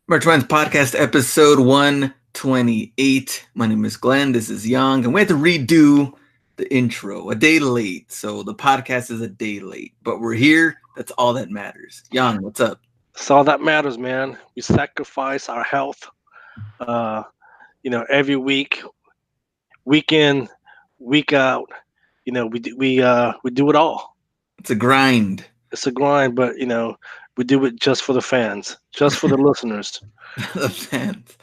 Merch Minds Podcast, episode 128. My name is Glenn. This is Young. And we had to redo the intro a day late. So the podcast is a day late. But we're here. That's all that matters. Young, what's up? That's all that matters, man. We sacrifice our health, uh, every week, week in, week out. We do it all. It's a grind. It's a grind, but we do it just for the fans, just for the listeners. The fans.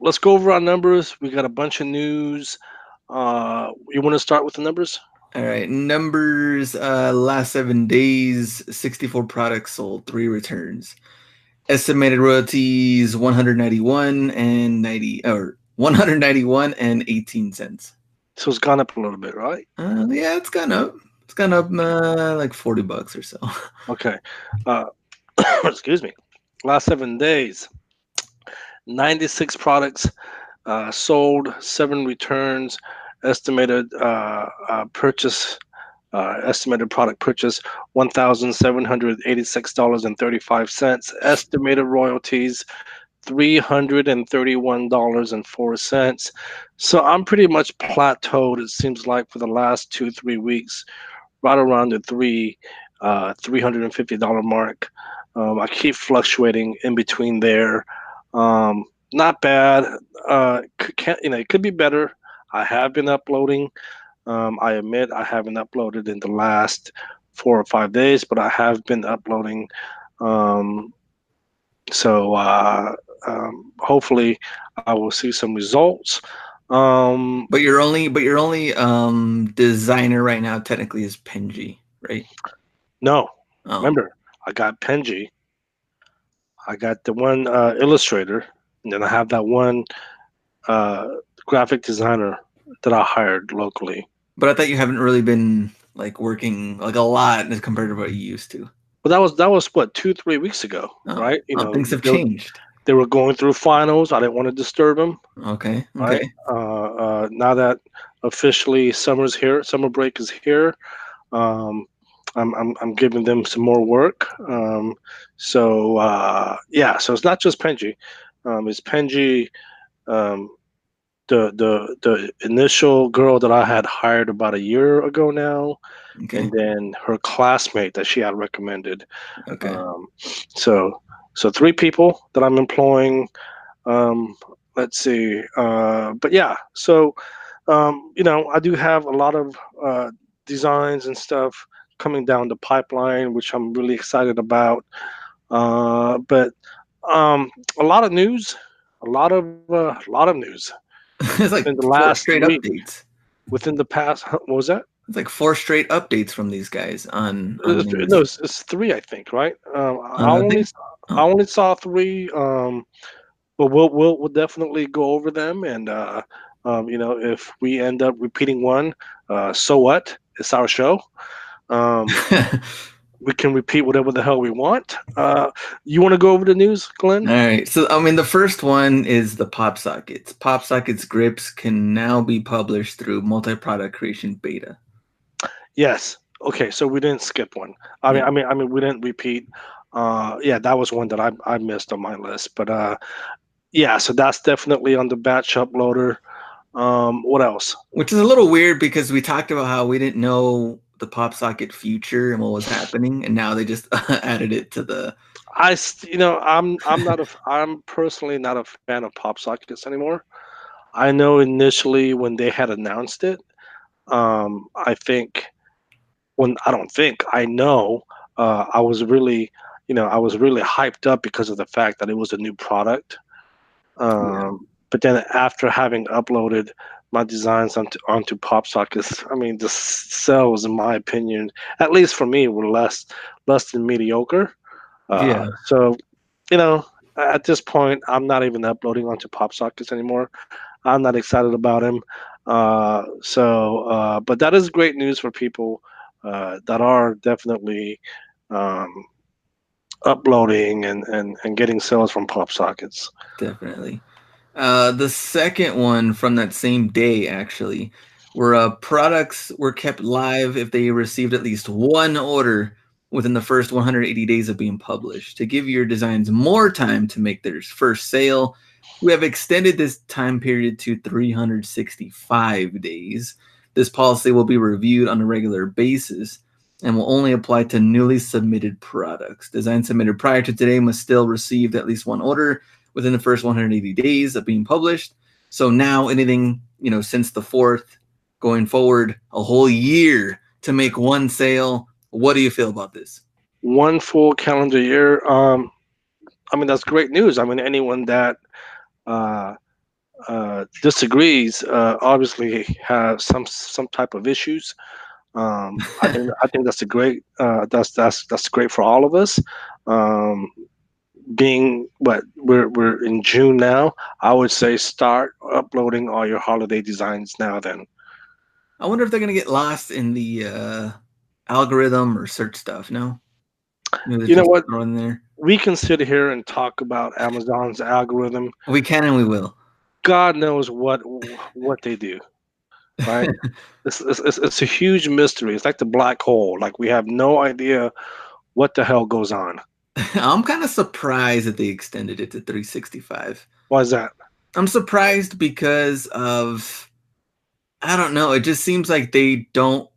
Let's go over our numbers. We got a bunch of news. You want to start with the numbers? All right. Numbers last 7 days, 64 products sold, 3 returns. Estimated royalties 191 and 90 or 191 and 18 cents. So it's gone up a little bit, right? Yeah, it's gone up. It's gone up like $40 or so. Okay. Excuse me. Last 7 days, 96 products sold, 7 returns, estimated estimated product purchase $1,786.35, estimated royalties $331.04. So I'm pretty much plateaued, it seems like, for the last 2-3 weeks, right around the $350 mark. I keep fluctuating in between there. Not bad. It could be better. I have been uploading. I admit I haven't uploaded in the last 4 or 5 days, but I have been uploading. Hopefully I will see some results. But your only designer right now technically is Penji, right? No, Oh. remember, I got Penji. I got the one illustrator, and then I have that one graphic designer that I hired locally. But I thought you haven't really been like working like a lot as compared to what you used to. But that was what 2-3 weeks ago, right? Things have changed. They were going through finals. I didn't want to disturb them. Okay. Right. Now that officially summer break is here. I'm giving them some more work. So it's not just Penji. It's Penji, the initial girl that I had hired about a year ago now, and then her classmate that she had recommended. Okay. So 3 people that I'm employing. Let's see. But yeah, so I do have a lot of designs and stuff coming down the pipeline, which I'm really excited about. But a lot of news, a lot of news. It's like in the 4 last straight week, updates. within the past, what was that? It's like 4 straight updates from these guys on news. No, it's 3, I think, right? I only saw 3. But we'll definitely go over them, and if we end up repeating one, so what? It's our show. We can repeat whatever the hell we want. You want to go over the news, Glenn? All right. So, the first one is the pop sockets. Pop sockets grips can now be published through multi-product creation beta. Yes. Okay. So we didn't skip one. I mean, we didn't repeat. That was one that I missed on my list. But so that's definitely on the batch uploader. What else? Which is a little weird because we talked about how we didn't know the pop socket future and what was happening, and now they just added it to the. I'm personally not a fan of pop sockets anymore. I know initially when they had announced it, I know I was really hyped up because of the fact that it was a new product. But then after having uploaded my designs onto pop sockets, the sales, in my opinion, at least for me, were less than mediocre. So, at this point, I'm not even uploading onto pop sockets anymore. I'm not excited about them. But that is great news for people that are definitely uploading and getting sales from pop sockets. Definitely. The second one from that same day, actually, where products were kept live if they received at least one order within the first 180 days of being published. To give your designs more time to make their first sale, we have extended this time period to 365 days. This policy will be reviewed on a regular basis and will only apply to newly submitted products. Designs submitted prior to today must still receive at least one order within the first 180 days of being published. So now anything, since the 4th going forward, a whole year to make one sale. What do you feel about this? One full calendar year. That's great news. Anyone that disagrees obviously has some type of issues. I think that's a great that's great for all of us. Being what we're in June now, I would say start uploading all your holiday designs now. Then I wonder if they're gonna get lost in the algorithm or search stuff. No, maybe you know just what, throw in there. we can sit here and talk about Amazon's algorithm. We can and we will. God knows what they do, right? It's a huge mystery. It's like the black hole. Like we have no idea what the hell goes on. I'm kind of surprised that they extended it to 365. Why is that? I'm surprised because of, I don't know. It just seems like they don't.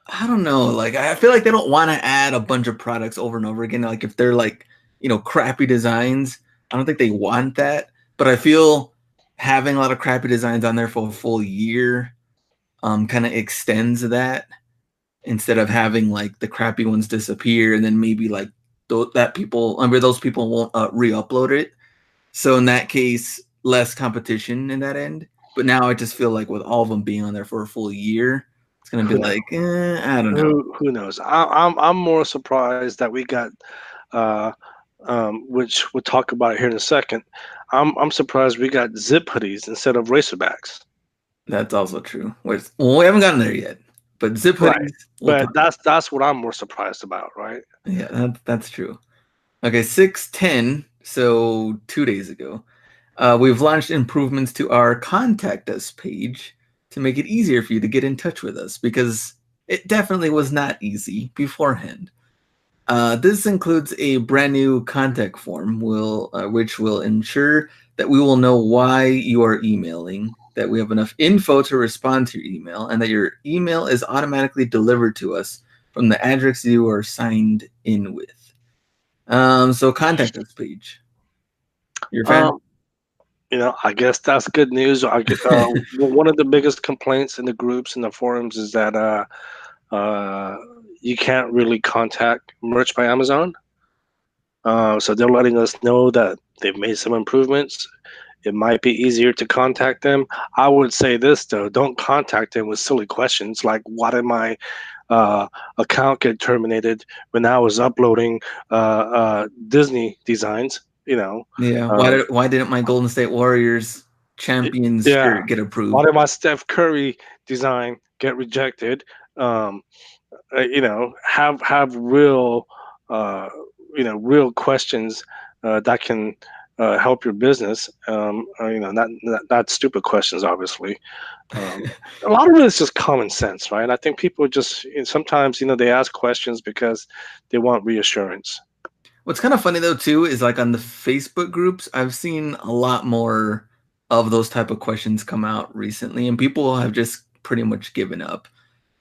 I don't know. Like I feel like they don't want to add a bunch of products over and over again. Like if they're like crappy designs, I don't think they want that. But I feel having a lot of crappy designs on there for a full year kind of extends that, instead of having like the crappy ones disappear and then maybe like those people won't re-upload it. So in that case, less competition in that end. But now I just feel like with all of them being on there for a full year, it's gonna be like, I don't know. Who knows? I'm more surprised that we got, uh, which we'll talk about here in a second. I'm surprised we got zip hoodies instead of racerbacks. That's also true. We haven't gotten there yet, but zip hoodies. Right. But that's what I'm more surprised about, right? Yeah, that's true. Okay, 6/10. So 2 days ago, we've launched improvements to our contact us page to make it easier for you to get in touch with us, because it definitely was not easy beforehand. This includes a brand new contact form, which will ensure that we will know why you are emailing, that we have enough info to respond to your email, and that your email is automatically delivered to us from the address you are signed in with. So contact us page. You're a fan? I guess that's good news. One of the biggest complaints in the groups and the forums is that you can't really contact Merch by Amazon. So they're letting us know that they've made some improvements. It might be easier to contact them. I would say this though: don't contact them with silly questions like, "Why did my account get terminated when I was uploading Disney designs?" Yeah. Why didn't my Golden State Warriors champions Yeah. shirt get approved? Why did my Steph Curry design get rejected? Have real, real questions that can help your business. Not stupid questions, obviously. A lot of it is just common sense, right? I think people just sometimes, they ask questions because they want reassurance. What's kind of funny though too is like on the Facebook groups, I've seen a lot more of those type of questions come out recently, and people have just pretty much given up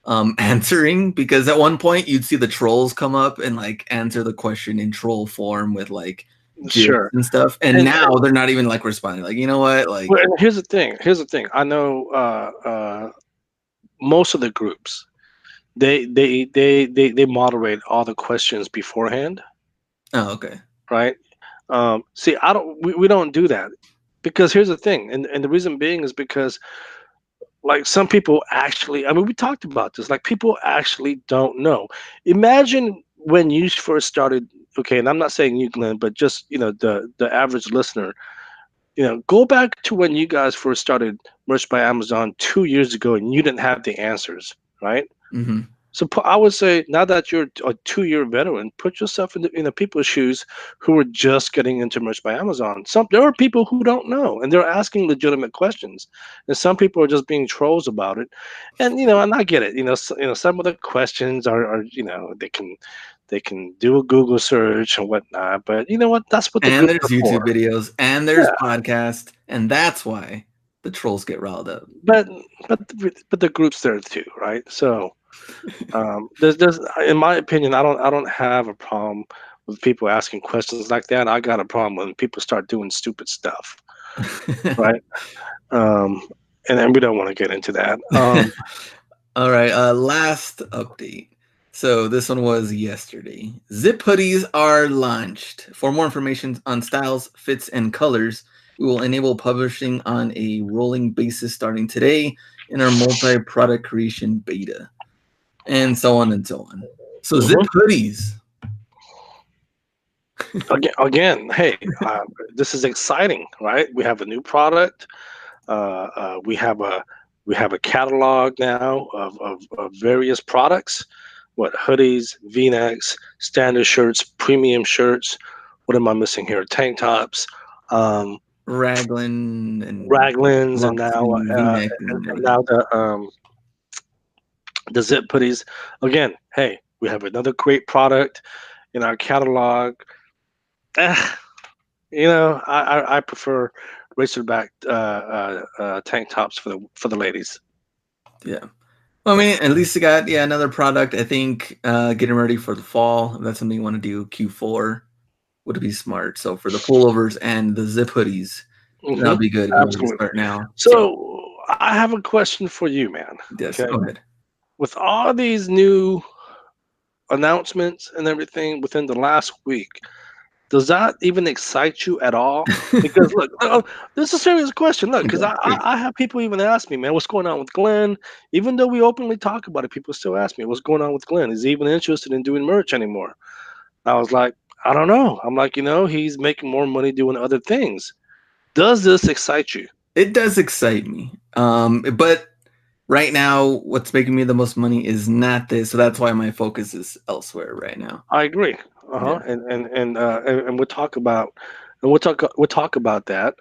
answering, because at one point you'd see the trolls come up and like answer the question in troll form with like GIFs and stuff, and now they're not even like responding. Like, you know what? Like, well, and here's the thing. I know most of the groups, they moderate all the questions beforehand. Oh, okay. Right. See, we don't do that, because here's the thing, and the reason being is because, like, some people actually, we talked about this, like people actually don't know. Imagine when you first started, okay, and I'm not saying you, Glenn, but just, the average listener, go back to when you guys first started Merch by Amazon 2 years ago and you didn't have the answers, right? Mm-hmm. So I would say, now that you're a 2-year veteran, put yourself in the people's shoes who are just getting into Merch by Amazon. There are people who don't know, and they're asking legitimate questions, and some people are just being trolls about it. And and I get it. Some of the questions are they They can do a Google search and whatnot. But you know what? That's what the And groups there's are YouTube for. videos, and there's Yeah. podcasts, and that's why the trolls get riled up. But but the group's there too, right? So there's in my opinion, I don't have a problem with people asking questions like that. I got a problem when people start doing stupid stuff, right? Um, and then we don't want to get into that. All right, last update. So this one was yesterday. Zip hoodies are launched. For more information on styles, fits, and colors, we will enable publishing on a rolling basis starting today in our multi-product creation beta, and so on and so on. So zip Mhm. hoodies. Again, hey, this is exciting, right? We have a new product. We have a catalog now of various products. What hoodies, V-necks, standard shirts, premium shirts. What am I missing here? Tank tops, um, Raglan and raglins, and long now sleeve V-neck and and everything. now the zip hoodies. Again, hey, we have another great product in our catalog. Eh, I prefer racerback tank tops for the ladies. Yeah. Well, I mean, at least you got another product. I think getting ready for the fall. If that's something you want to do, Q4 would be smart. So for the pullovers and the zip hoodies, Hmm. that'll be good if you want to Absolutely. start now. So So I have a question for you, man. yes, Okay, go ahead. with all these new announcements and everything within the last week, does that even excite you at all? Because look, this is a serious question. Look, because Okay, I, great. I have people even ask me, man, what's going on with Glenn? Even though we openly talk about it, people still ask me, what's going on with Glenn? Is he even interested in doing merch anymore? I was like, I don't know. I'm like, he's making more money doing other things. Does this excite you? It does excite me. But right now, what's making me the most money is not this. So that's why my focus is elsewhere right now. I agree. Yeah. And we'll talk about that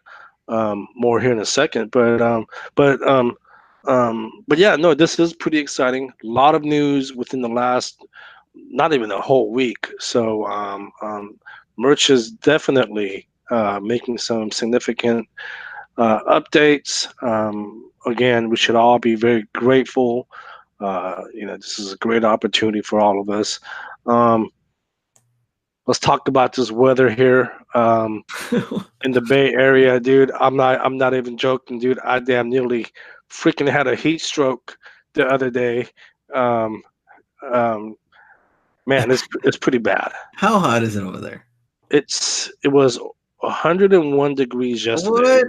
more here in a second. But yeah, no, this is pretty exciting. A lot of news within the last, not even a whole week. So merch is definitely making some significant updates. Again, we should all be very grateful. This is a great opportunity for all of us. Um, let's talk about this weather here in the Bay Area, dude. I'm not even joking, dude. I damn nearly freaking had a heat stroke the other day. Um, um, man, it's pretty bad. How hot is it over there? It was 101 degrees yesterday, What?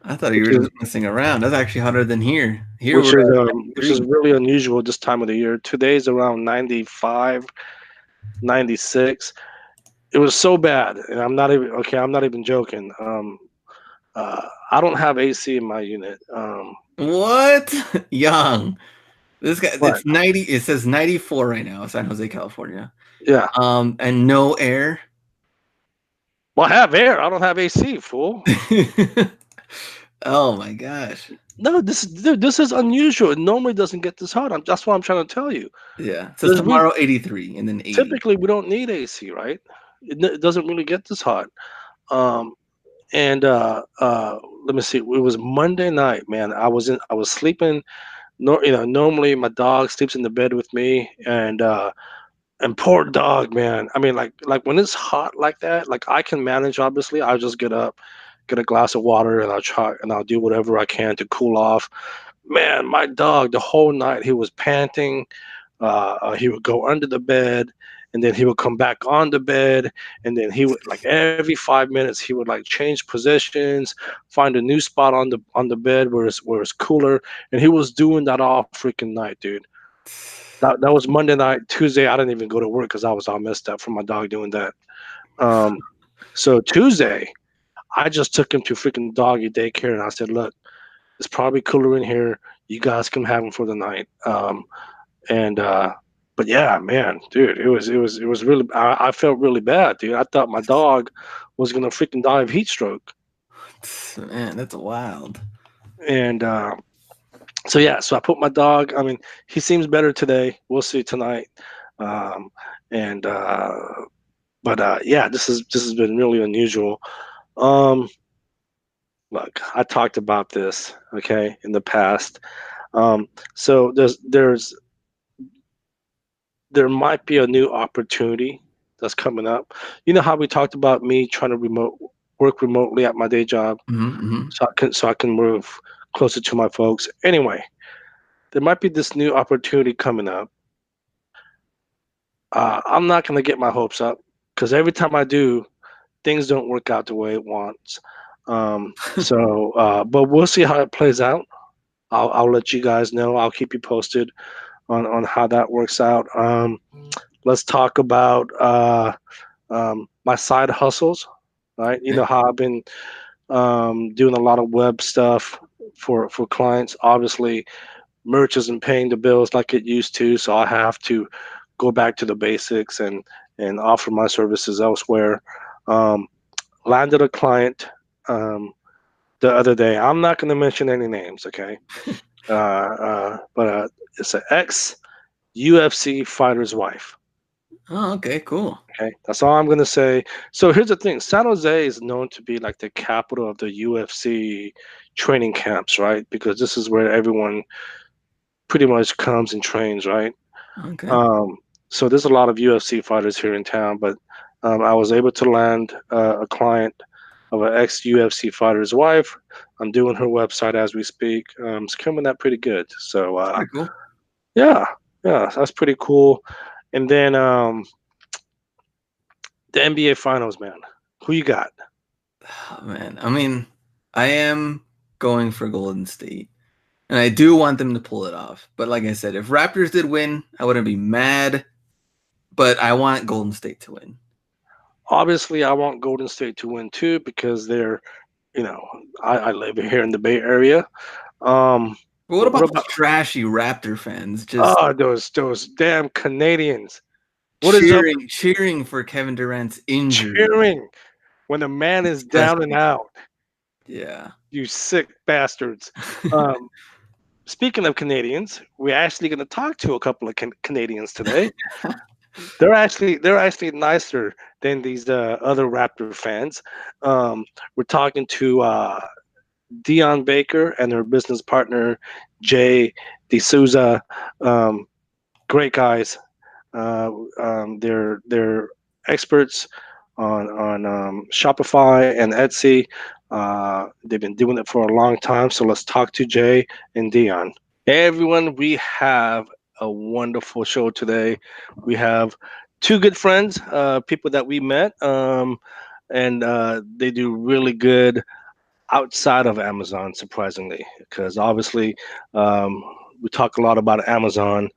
I thought you which were is just messing around. That's actually hotter than here. Here which we're is at um, which is 93. really unusual this time of the year. Today's around 95, 96. It was so bad, and I'm not even okay. I'm not even joking. I don't have AC in my unit. What? Young. This guy, But it's 90. It says 94 right now, San Jose, California. yeah, And no air. well, I have air. I don't have AC, fool. Oh my gosh. No, this is unusual. It normally doesn't get this hot. That's what I'm trying to tell you. Yeah. It says There's we tomorrow 83 and then 80. typically we don't need AC, right? It doesn't really get this hot. Um, and let me see. It was Monday night, man. I was sleeping. Normally my dog sleeps in the bed with me, and poor dog, man. I mean, like when it's hot like that, like I can manage. Obviously, I'll just get up, get a glass of water, and I'll do whatever I can to cool off. Man, my dog, the whole night he was panting. He would go under the bed, and then he would come back on the bed, and then he would like every 5 minutes he would like change positions, find a new spot on the bed where it's cooler, and he was doing that all freaking night, dude. That was Monday night. Tuesday, I didn't even go to work because I was all messed up from my dog doing that. Um, so Tuesday, I just took him to freaking doggy daycare, and I said, "Look, it's probably cooler in here. You guys can have him for the night." And But yeah, man, dude, it was really. I felt really bad, dude. I thought my dog was gonna freaking die of heat stroke, Man, that's wild. and so I put my dog. I mean, he seems better today. We'll see tonight. Um, And yeah, this has been really unusual. Um, Look, I talked about this, okay, in the past. So there might be a new opportunity that's coming up. You know how we talked about me trying to work remotely at my day job, Mm-hmm. so I can move closer to my folks. Anyway, there might be this new opportunity coming up. I'm not gonna get my hopes up because every time I do, things don't work out the way it wants. But we'll see how it plays out. I'll let you guys know. I'll keep you posted on how that works out. Let's talk about my side hustles. Right, you Okay. know how I've been doing a lot of web stuff for clients. Obviously, merch isn't paying the bills like it used to, so I have to go back to the basics and offer my services elsewhere. Um, Landed a client the other day. I'm not going to mention any names, okay? But it's an ex UFC fighter's wife. Oh, okay, cool. Okay, that's all I'm gonna say. So here's the thing: San Jose is known to be like the capital of the UFC training camps, right? Because this is where everyone pretty much comes and trains, right? Okay. Um, so there's a lot of UFC fighters here in town, but I was able to land a client of an ex UFC fighter's wife. I'm doing her website as we speak. It's coming out pretty good. So That's pretty cool. yeah, yeah, that's pretty cool. And then the NBA Finals, man. Who you got? Oh, man, I mean, I am going for Golden State, and I do want them to pull it off. But like I said, if Raptors did win, I wouldn't be mad. But I want Golden State to win. Obviously, I want Golden State to win too because they're, you know, I live here in the Bay Area. Um, But what but what about the about trashy Raptor fans just those damn Canadians? What is up with cheering for Kevin Durant's injury? cheering when a man is down and Disgusting. out? Yeah. You sick bastards. Um, Speaking of Canadians, we're actually going to talk to a couple of Canadians today. They're actually nicer than these other Raptor fans. We're talking to Dionne Baker and her business partner Jay DeSouza. Um, Great guys. They're experts on Shopify and Etsy. They've been doing it for a long time. So let's talk to Jay and Dionne. Hey everyone, we have a wonderful show today. We have two good friends, people that we met, and they do really good outside of Amazon, surprisingly, because obviously we talk a lot about Amazon,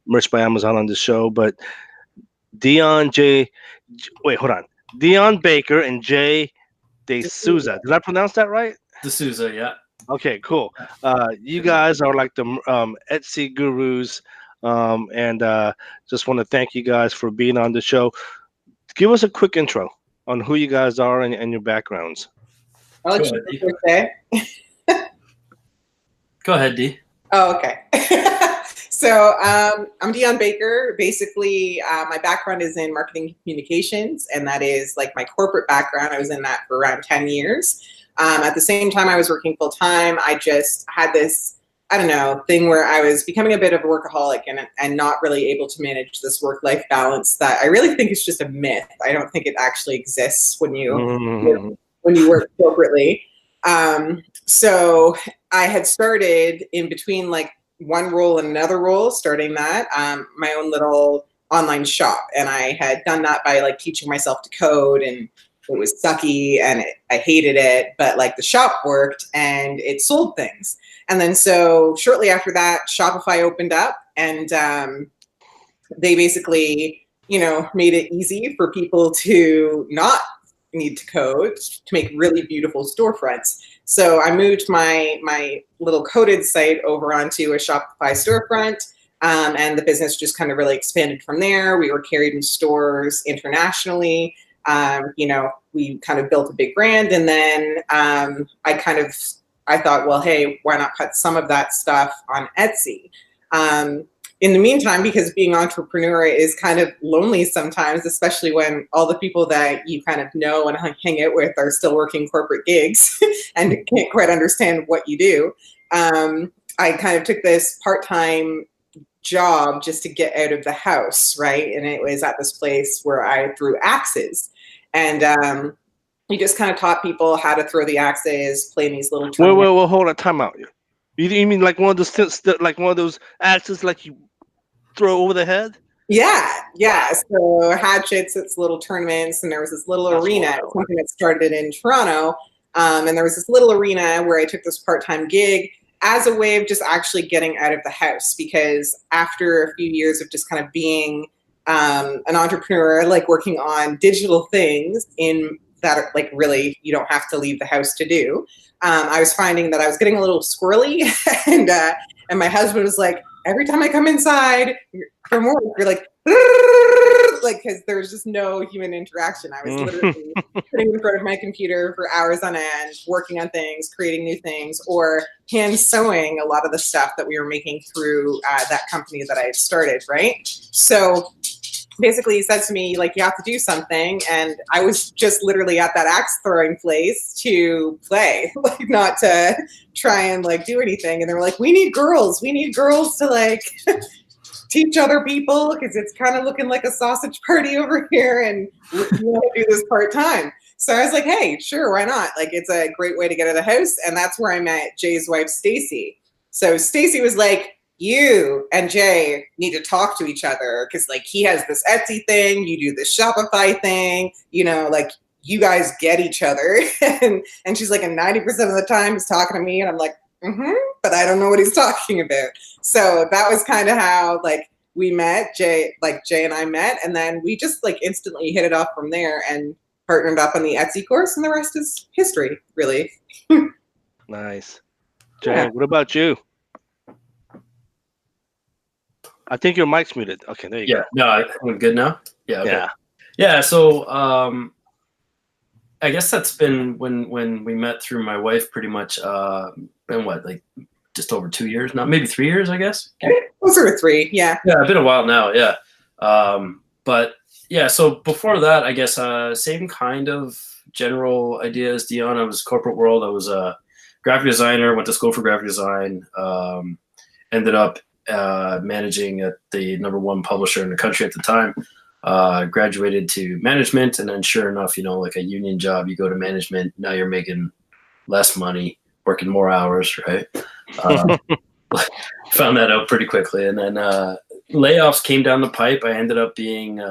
merch by Amazon on the show, but Dion J, wait, hold on, Dionne Baker and Jay DeSouza. Did I pronounce that right? DeSouza, yeah. Okay, cool. You guys are like the Etsy gurus, and just want to thank you guys for being on the show. Give us a quick intro on who you guys are and your backgrounds. I'll let you go first, eh? Go ahead, D. Oh, okay. So I'm Dionne Baker. Basically, my background is in marketing and communications, and that is like my corporate background. I was in that for around 10 years. At the same time I was working full time, I just had this, I don't know, thing where I was becoming a bit of a workaholic and not really able to manage this work-life balance that I really think is just a myth. I don't think it actually exists when you work corporately. So I had started in between like one role and another role, starting that, my own little online shop. And I had done that by like teaching myself to code, and it was sucky and I hated it, but like the shop worked and it sold things. And then so shortly after that, Shopify opened up, and they basically, made it easy for people to not need to code to make really beautiful storefronts. So I moved my little coded site over onto a Shopify storefront, and the business just kind of really expanded from there. We were carried in stores internationally. We kind of built a big brand, and then I thought, well, hey, why not put some of that stuff on Etsy? in the meantime, because being entrepreneur is kind of lonely sometimes, especially when all the people that you kind of know and hang out with are still working corporate gigs and can't quite understand what you do. I kind of took this part-time job just to get out of the house, right? And it was at this place where I threw axes. And we just kind of taught people how to throw the axes, playing these little tournaments. Well, hold on, time out. You mean like one of those axes like you throw over the head? Yeah. So hatchets, it's little tournaments, and there was this little arena, something that started in Toronto. And there was this little arena where I took this part-time gig as a way of just actually getting out of the house, because after a few years of just kind of being an entrepreneur, like working on digital things in that are, like, really you don't have to leave the house to do. I was finding that I was getting a little squirrely, and my husband was like, every time I come inside from work, you're like, because there's just no human interaction. I was literally sitting in front of my computer for hours on end, working on things, creating new things, or hand sewing a lot of the stuff that we were making through that company that I had started, right? So basically he said to me, like, you have to do something. And I was just literally at that axe throwing place to play, like, not to try and like do anything. And they were like, we need girls to like teach other people, because it's kind of looking like a sausage party over here, and we want to do this part-time. So I was like, hey, sure, why not? Like, it's a great way to get out of the house. And that's where I met Jay's wife, Stacy. So Stacy was like, you and Jay need to talk to each other, because like he has this Etsy thing, you do this Shopify thing, you know, like you guys get each other. and she's like, and 90% of the time he's talking to me, and I'm like, but I don't know what he's talking about. So that was kind of how like we met. Jay and I met, and then we just like instantly hit it off from there and partnered up on the Etsy course, and the rest is history, really. Nice. Jay, What about you? I think your mic's muted. Okay, there you go. Yeah, no, I'm good now. Yeah, okay. Yeah. So I guess that's been when we met through my wife, pretty much. Been what, like just over 2 years now, maybe 3 years, I guess. Closer to 3, yeah. Yeah, it's been a while now, yeah. But yeah, so before that, I guess same kind of general idea as Dionne. I was corporate world. I was a graphic designer. Went to school for graphic design. Ended up managing at the #1 publisher in the country at the time. Graduated to management, and then sure enough, you know, like a union job, you go to management, now you're making less money, working more hours, right? Found that out pretty quickly. And then layoffs came down the pipe. I ended up being,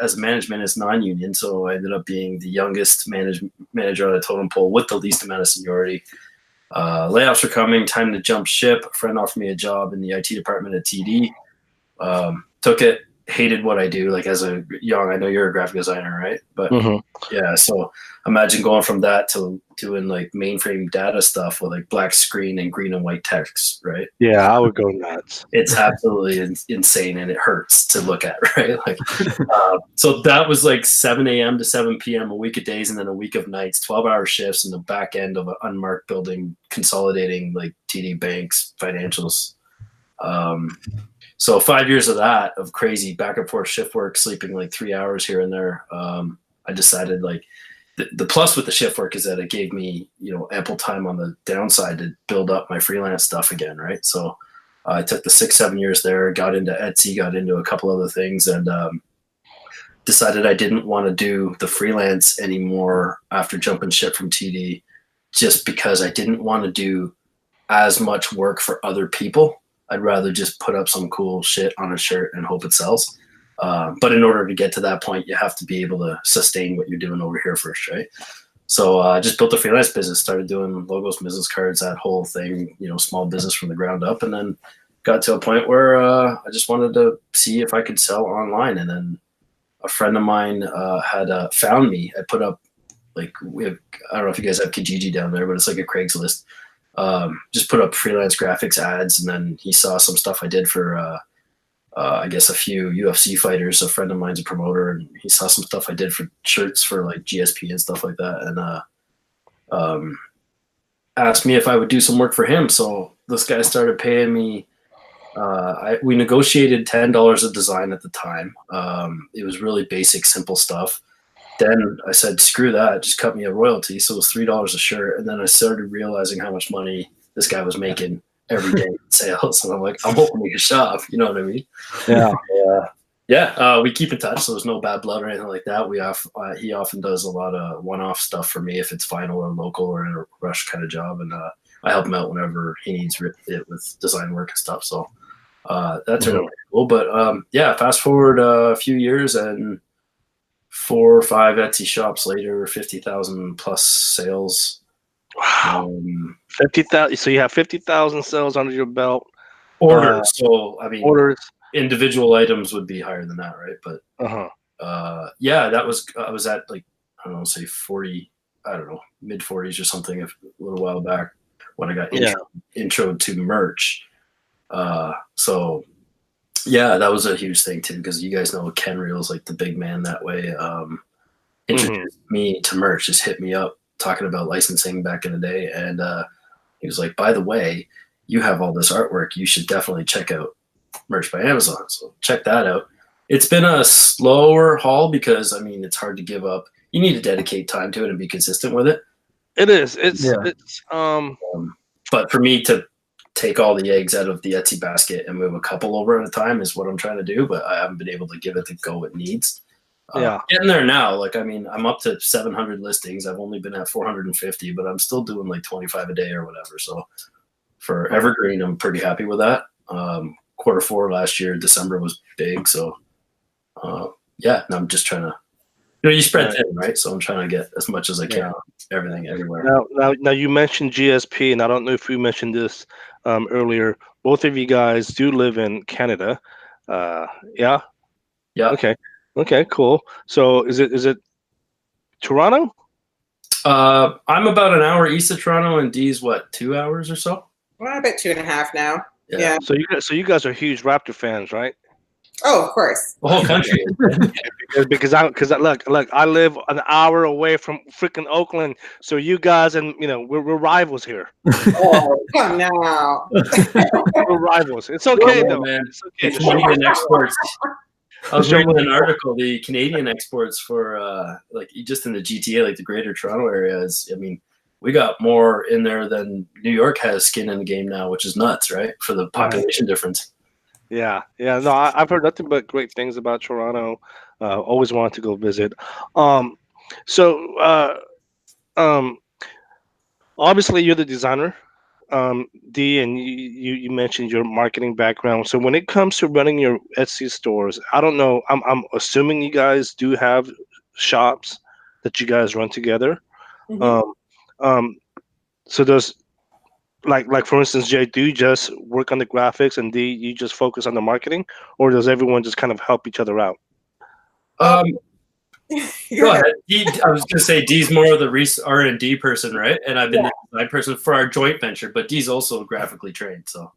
as management is non-union, so I ended up being the youngest manager on the totem pole with the least amount of seniority. Layoffs were coming, time to jump ship. A friend offered me a job in the IT department at TD. Took it, hated what I do. Like, as a young, I know you're a graphic designer, right? But yeah, so imagine going from that to doing like mainframe data stuff with like black screen and green and white text, right? Yeah, I would go nuts. It's absolutely insane, and it hurts to look at, right? Like, so that was like 7 a.m. to 7 p.m. a week of days, and then a week of nights, 12-hour shifts in the back end of an unmarked building, consolidating like TD Bank's financials. So 5 years of that, of crazy back and forth shift work, sleeping like 3 hours here and there. I decided, like, the plus with the shift work is that it gave me, you know, ample time on the downside to build up my freelance stuff again, right? So I took the 6-7 years there, got into Etsy, got into a couple other things, and decided I didn't want to do the freelance anymore after jumping ship from TD, just because I didn't want to do as much work for other people. I'd rather just put up some cool shit on a shirt and hope it sells. But in order to get to that point, you have to be able to sustain what you're doing over here first, right? So I just built a freelance business, started doing logos, business cards, that whole thing, you know, small business from the ground up, and then got to a point where I just wanted to see if I could sell online. And then a friend of mine had found me. I put up, like, I don't know if you guys have Kijiji down there, but it's like a Craigslist. Just put up freelance graphics ads, and then he saw some stuff I did for I guess a few UFC fighters. A friend of mine's a promoter, and he saw some stuff I did for shirts for like GSP and stuff like that, and asked me if I would do some work for him. So this guy started paying me We negotiated $10 a design at the time. It was really basic, simple stuff. Then I said, screw that, just cut me a royalty. So it was $3 a shirt. And then I started realizing how much money this guy was making every day in sales. And I'm like, I'm opening a shop. You know what I mean? Yeah. We keep in touch. So there's no bad blood or anything like that. He often does a lot of one-off stuff for me if it's final or local or in a rush kind of job. And I help him out whenever he needs it with design work and stuff. So that turned out cool. But fast forward a few years and 4 or 5 Etsy shops later, 50,000 plus sales. Wow. 50,000. So you have 50,000 sales under your belt. Orders. So I mean, orders. Individual items would be higher than that, right? But that was I was at like I don't know, say 40. I don't know, mid 40s or something a little while back when I got intro to merch. That was a huge thing too, because you guys know Ken Reel's like the big man that way. Introduced me to merch, just hit me up talking about licensing back in the day. And he was like, by the way, you have all this artwork. You should definitely check out Merch by Amazon. So check that out. It's been a slower haul because, I mean, it's hard to give up. You need to dedicate time to it and be consistent with it. It is. But for me to take all the eggs out of the Etsy basket and move a couple over at a time is what I'm trying to do, but I haven't been able to give it the go it needs. Getting there now. Like, I mean, I'm up to 700 listings. I've only been at 450, but I'm still doing like 25 a day or whatever. So for Evergreen, I'm pretty happy with that. Q4 last year, December was big. So and I'm just trying to, you spread thin, right? So I'm trying to get as much as I can, everything everywhere. Now you mentioned GSP, and I don't know if you mentioned this earlier. Both of you guys do live in Canada. Yeah. Okay, cool. So is it Toronto? I'm about an hour east of Toronto, and Dee's what, 2 hours or so? Well, about 2.5 now. Yeah. So you guys are huge Raptor fans, right? Oh, of course. The whole country. because I live an hour away from freaking Oakland, so you guys and we're rivals here. Oh, come now. We're rivals. It's okay though, man. It's okay. Canadian exports. I was reading an article. The Canadian exports for like just in the GTA, like the Greater Toronto area, is. I mean, we got more in there than New York has skin in the game now, which is nuts, right? For the population difference. Yeah. No, I've heard nothing but great things about Toronto. Always wanted to go visit. Obviously you're the designer, Dee, and you mentioned your marketing background. So when it comes to running your Etsy stores, I don't know. I'm assuming you guys do have shops that you guys run together. Mm-hmm. So does like for instance, Jay, do you just work on the graphics and Dee, you just focus on the marketing, or does everyone just kind of help each other out? Go ahead. I was going to say Dee's more of the R&D person, right? And I've been the design person for our joint venture, but Dee's also graphically trained. So,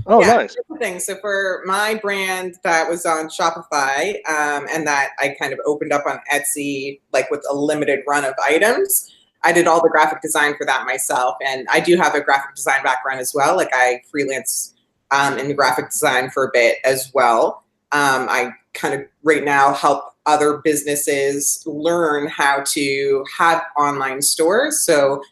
nice. So for my brand that was on Shopify, and that I kind of opened up on Etsy, like with a limited run of items, I did all the graphic design for that myself. And I do have a graphic design background as well. Like I freelance in graphic design for a bit as well. I kind of right now help other businesses learn how to have online stores. So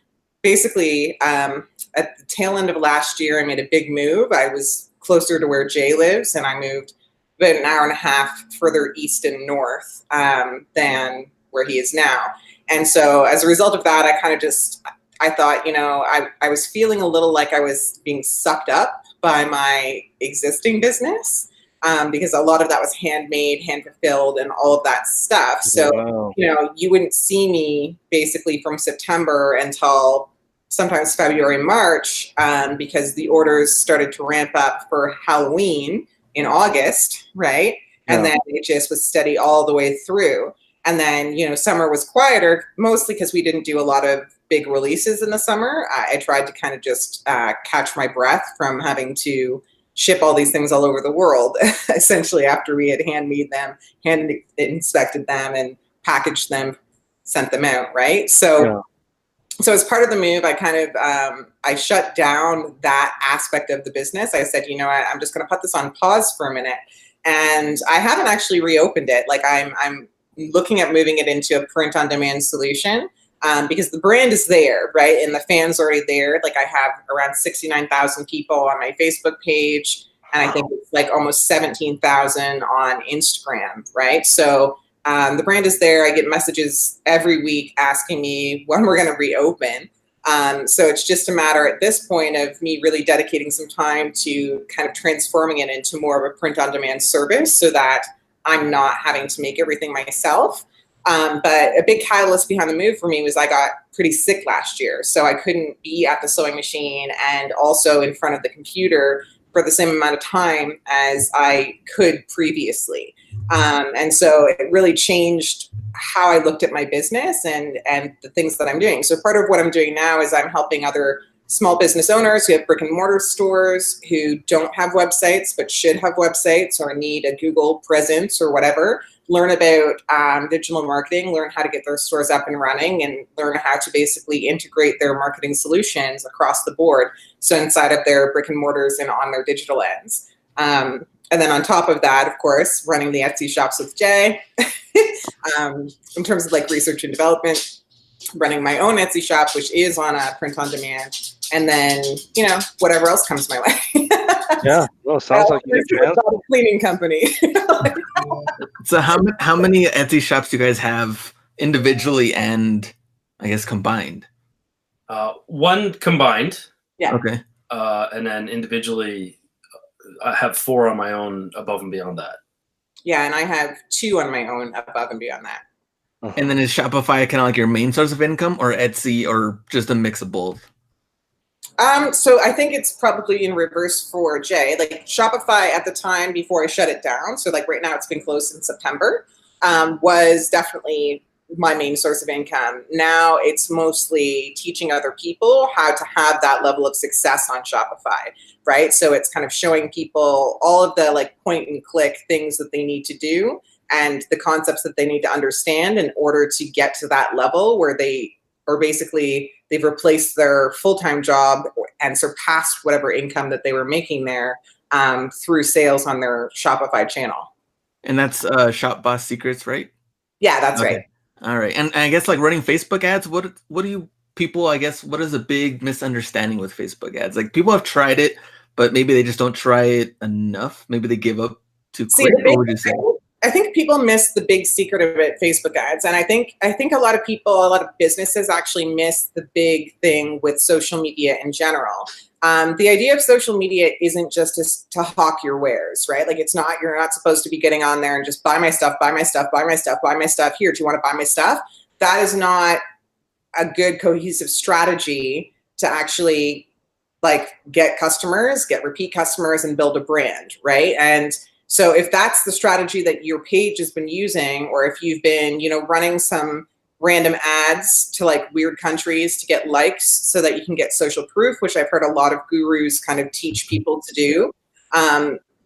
basically, at the tail end of last year, I made a big move. I was closer to where Jay lives, and I moved about an hour and a half further east and north than where he is now. And so as a result of that, I thought, I was feeling a little like I was being sucked up by my existing business. Because a lot of that was handmade, hand fulfilled, and all of that stuff. So, you wouldn't see me basically from September until sometimes February, March, because the orders started to ramp up for Halloween in August, right? And then it just was steady all the way through. And then, summer was quieter, mostly because we didn't do a lot of big releases in the summer. I tried to kind of just catch my breath from having to ship all these things all over the world, essentially after we had hand inspected them and packaged them, sent them out, right? So So as part of the move, I shut down that aspect of the business. I said, you know what, I'm just going to put this on pause for a minute. And I haven't actually reopened it. Like I'm looking at moving it into a print on demand solution. Because the brand is there, right? And the fans already there. Like I have around 69,000 people on my Facebook page. And I think it's like almost 17,000 on Instagram, right? So the brand is there. I get messages every week asking me when we're going to reopen. So it's just a matter at this point of me really dedicating some time to kind of transforming it into more of a print on demand service so that I'm not having to make everything myself. But a big catalyst behind the move for me was I got pretty sick last year. So I couldn't be at the sewing machine and also in front of the computer for the same amount of time as I could previously. And so it really changed how I looked at my business and the things that I'm doing. So part of what I'm doing now is I'm helping other small business owners who have brick and mortar stores who don't have websites but should have websites or need a Google presence or whatever, learn about digital marketing, learn how to get their stores up and running, and learn how to basically integrate their marketing solutions across the board. So inside of their brick and mortars and on their digital ends. And then on top of that, of course, running the Etsy shops with Jay. In terms of like research and development, running my own Etsy shop, which is on a print on demand. And then, you know, whatever else comes my way. Yeah, well, sounds like you a cleaning company. So how many Etsy shops do you guys have individually and I guess combined? One combined. Yeah. Okay. And then individually, I have 4 on my own above and beyond that. Yeah, and I have 2 on my own above and beyond that. And then is Shopify kind of like your main source of income, or Etsy, or just a mix of both? So I think it's probably in reverse for Jay. Like Shopify at the time before I shut it down, so like right now it's been closed since September, was definitely my main source of income. Now it's mostly teaching other people how to have that level of success on Shopify, right? So it's kind of showing people all of the like point and click things that they need to do and the concepts that they need to understand in order to get to that level where they are basically, they've replaced their full-time job and surpassed whatever income that they were making there through sales on their Shopify channel. And that's Shop Boss Secrets, right? Yeah, that's Okay. right. All right. And I guess like running Facebook ads, what do you people, I guess, what is a big misunderstanding with Facebook ads? Like people have tried it, but maybe they just don't try it enough. Maybe they give up too quick. What would you say? I think people miss the big secret of it, Facebook ads. And I think a lot of people, a lot of businesses actually miss the big thing with social media in general. The idea of social media isn't just to hawk your wares, right? Like it's not, you're not supposed to be getting on there and just buy my stuff, buy my stuff, buy my stuff, buy my stuff. Here, do you want to buy my stuff? That is not a good cohesive strategy to actually like get customers, get repeat customers and build a brand, right? And so if that's the strategy that your page has been using, or if you've been, you know, running some random ads to like weird countries to get likes so that you can get social proof, which I've heard a lot of gurus kind of teach people to do,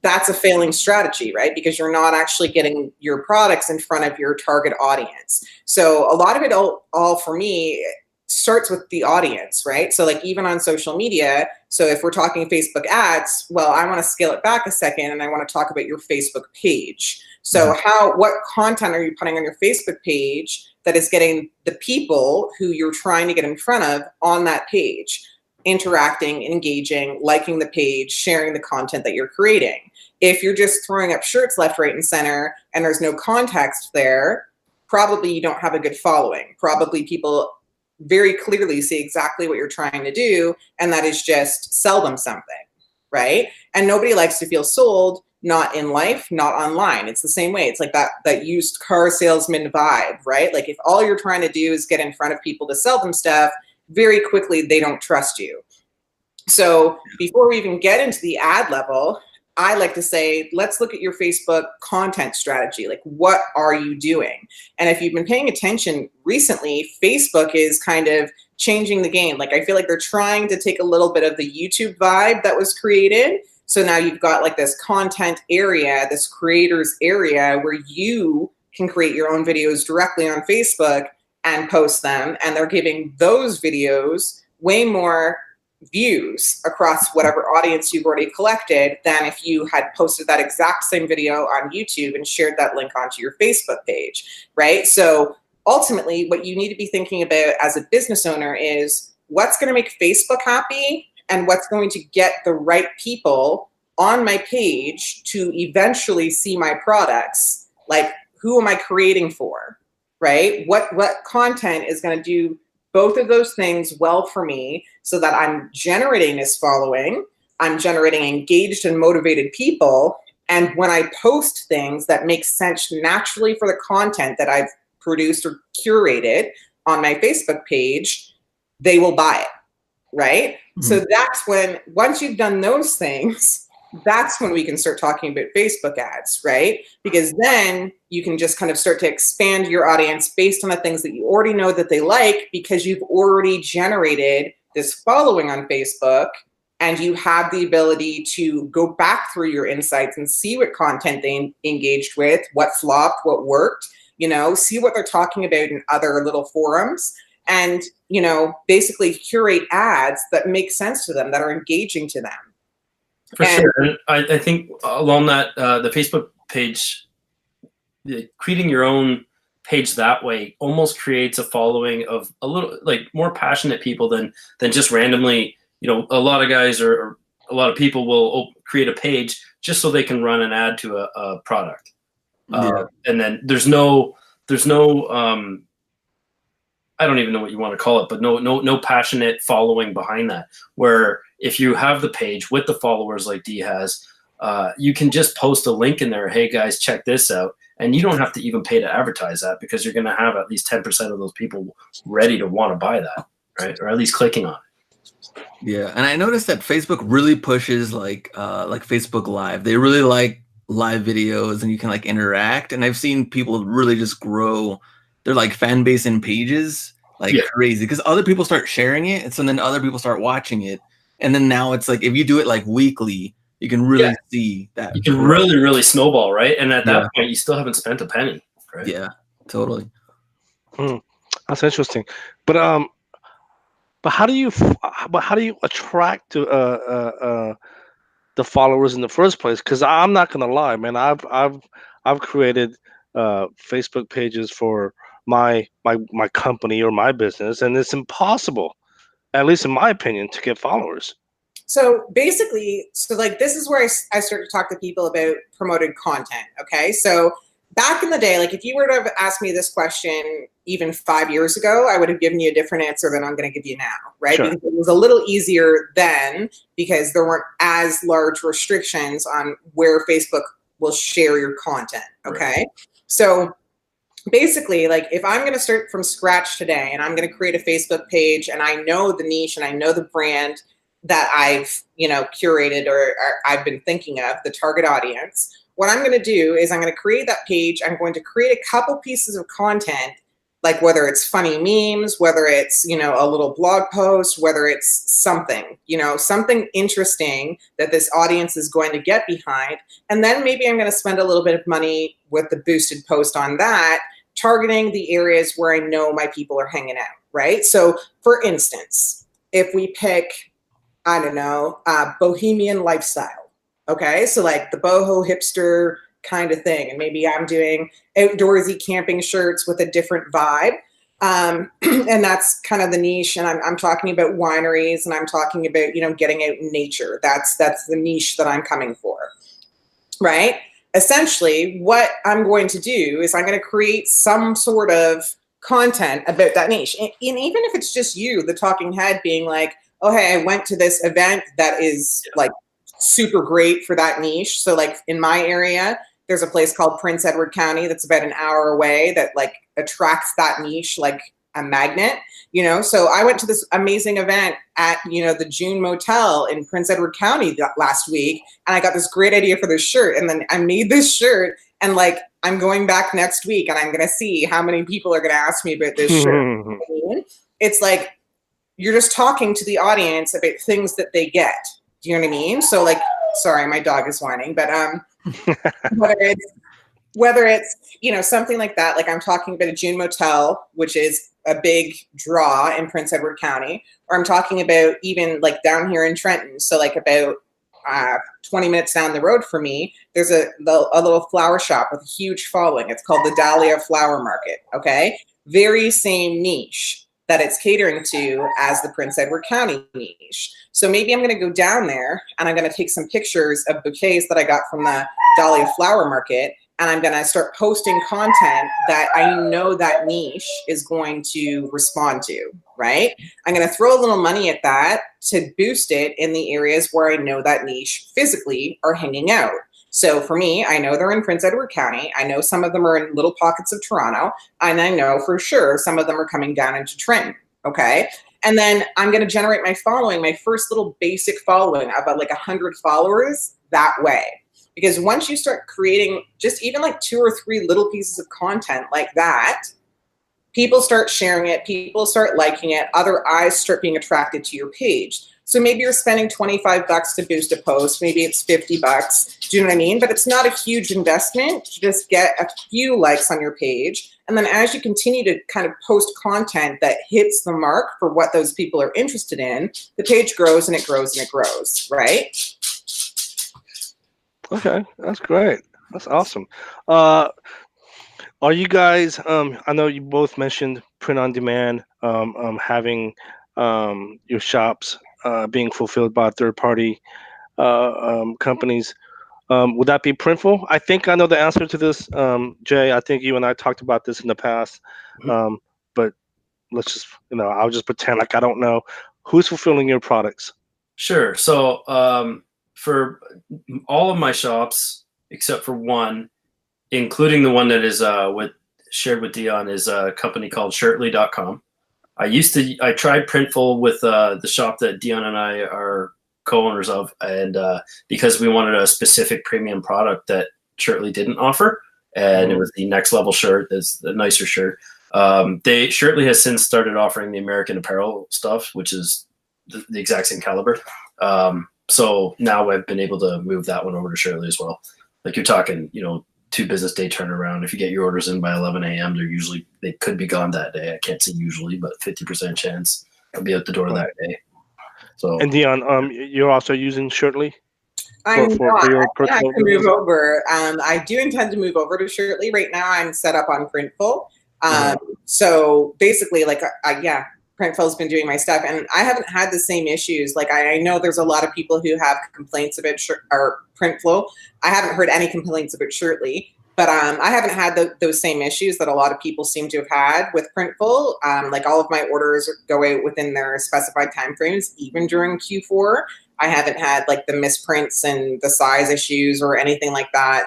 that's a failing strategy, right? Because you're not actually getting your products in front of your target audience. So a lot of it all for me starts with the audience, right? So like even on social media, so if we're talking Facebook ads, well, I want to scale it back a second and I want to talk about your Facebook page. So what content are you putting on your Facebook page that is getting the people who you're trying to get in front of on that page, interacting, engaging, liking the page, sharing the content that you're creating? If you're just throwing up shirts left, right, and center and there's no context there, probably you don't have a good following. Probably people very clearly see exactly what you're trying to do, and that is just sell them something, right? And nobody likes to feel sold, not in life, not online. It's the same way. It's like that used car salesman vibe, right? Like if all you're trying to do is get in front of people to sell them stuff, very quickly they don't trust you. So before we even get into the ad level, I like to say, let's look at your Facebook content strategy. Like, what are you doing? And if you've been paying attention recently, Facebook is kind of changing the game. Like, I feel like they're trying to take a little bit of the YouTube vibe that was created. So now you've got like this content area, this creators area where you can create your own videos directly on Facebook and post them, and they're giving those videos way more views across whatever audience you've already collected than if you had posted that exact same video on YouTube and shared that link onto your Facebook page, right? So ultimately, what you need to be thinking about as a business owner is what's going to make Facebook happy and what's going to get the right people on my page to eventually see my products. Like, who am I creating for, right? What content is going to do both of those things well for me so that I'm generating this following, I'm generating engaged and motivated people, and when I post things that make sense naturally for the content that I've produced or curated on my Facebook page, they will buy it, right? Mm-hmm. So that's when, once you've done those things, that's when we can start talking about Facebook ads, right? Because then you can just kind of start to expand your audience based on the things that you already know that they like, because you've already generated this following on Facebook, and you have the ability to go back through your insights and see what content they engaged with, what flopped, what worked, see what they're talking about in other little forums, and, basically curate ads that make sense to them, that are engaging to them. For sure. And I think along that, the Facebook page, creating your own page that way almost creates a following of a little like more passionate people than just randomly, a lot of guys or a lot of people will create a page just so they can run an ad to a product. And then there's no I don't even know what you want to call it, but no passionate following behind that. Where if you have the page with the followers like D has, you can just post a link in there. Hey guys, check this out. And you don't have to even pay to advertise that, because you're going to have at least 10% of those people ready to want to buy that, right? Or at least clicking on it. Yeah. And I noticed that Facebook really pushes like Facebook Live. They really like live videos, and you can like interact. And I've seen people really just grow their like fan base and pages crazy, because other people start sharing it, and so then other people start watching it, and then now it's like if you do it like weekly, you can really see that you can really snowball, right? And at that point, you still haven't spent a penny, right? Yeah, totally. That's interesting, but how do you attract to the followers in the first place? Because I'm not gonna lie, man, I've created Facebook pages for my company or my business, and it's impossible, at least in my opinion, to get followers. So basically, this is where I start to talk to people about promoted content. Okay, so back in the day, like if you were to have asked me this question even 5 years ago, I would have given you a different answer than I'm going to give you now, right? Sure. Because it was a little easier then, because there weren't as large restrictions on where Facebook will share your content. Okay, right. So basically, like if I'm going to start from scratch today and I'm going to create a Facebook page, and I know the niche and I know the brand that I've, curated or I've been thinking of, the target audience, what I'm going to do is I'm going to create that page. I'm going to create a couple pieces of content, like whether it's funny memes, whether it's, a little blog post, whether it's something, something interesting that this audience is going to get behind. And then maybe I'm going to spend a little bit of money with the boosted post on that, targeting the areas where I know my people are hanging out, right? So for instance, if we pick, I don't know, bohemian lifestyle. Okay, so like the boho hipster kind of thing, and maybe I'm doing outdoorsy camping shirts with a different vibe, and that's kind of the niche. And I'm talking about wineries, and I'm talking about getting out in nature. That's the niche that I'm coming for, right? Essentially, what I'm going to do is I'm going to create some sort of content about that niche, and even if it's just you, the talking head, being like, oh, hey, I went to this event that is like super great for that niche. So like in my area, there's a place called Prince Edward County that's about an hour away that like attracts that niche like a magnet, So I went to this amazing event at, the June Motel in Prince Edward County last week, and I got this great idea for this shirt. And then I made this shirt, and like I'm going back next week, and I'm going to see how many people are going to ask me about this shirt. It's like, you're just talking to the audience about things that they get. Do you know what I mean? So like, sorry, my dog is whining, but whether it's whether it's, something like that, like I'm talking about a June Motel, which is a big draw in Prince Edward County, or I'm talking about even like down here in Trenton. So like about 20 minutes down the road for me, there's a little flower shop with a huge following. It's called the Dahlia Flower Market. Okay. Very same niche that it's catering to as the Prince Edward County niche. So maybe I'm going to go down there and I'm going to take some pictures of bouquets that I got from the Dahlia Flower Market, and I'm going to start posting content that I know that niche is going to respond to, right? I'm going to throw a little money at that to boost it in the areas where I know that niche physically are hanging out. So for me, I know they're in Prince Edward County. I know some of them are in little pockets of Toronto, and I know for sure some of them are coming down into Trenton, okay? And then I'm going to generate my following, my first little basic following, about like 100 followers that way. Because once you start creating just even like 2 or 3 little pieces of content like that, people start sharing it, people start liking it, other eyes start being attracted to your page. So maybe you're spending $25 to boost a post, maybe it's $50. Do you know what I mean? But it's not a huge investment to just get a few likes on your page. And then as you continue to kind of post content that hits the mark for what those people are interested in, the page grows and it grows and it grows, right? Okay, that's great. That's awesome. Are you guys? I know you both mentioned print on demand, having your shops being fulfilled by third-party companies. Would that be Printful? I think I know the answer to this, Jay. I think you and I talked about this in the past, but let's just, I'll just pretend like I don't know. Who's fulfilling your products? Sure. So for all of my shops, except for one, including the one that is shared with Dionne, is a company called Shirtly.com. I tried Printful with the shop that Dionne and I are co-owners of, and because we wanted a specific premium product that Shirtly didn't offer, and it was the next level shirt, it's the nicer shirt. Shirtly has since started offering the American Apparel stuff, which is the exact same caliber. So now I've been able to move that one over to Shirley as well. Like you're talking, 2 business day turnaround. If you get your orders in by 11 a.m., they could be gone that day. I can't say usually, but 50% chance I'll be out the door that day. So. And Dionne, you're also using Shirtly? I'm not. I can move over. I do intend to move over to Shirtly. Right now I'm set up on Printful. So basically, Printful's been doing my stuff, and I haven't had the same issues. Like I know there's a lot of people who have complaints about Printful. I haven't heard any complaints about Shirtly, but I haven't had those same issues that a lot of people seem to have had with Printful. Like all of my orders go out within their specified timeframes, even during Q4. I haven't had like the misprints and the size issues or anything like that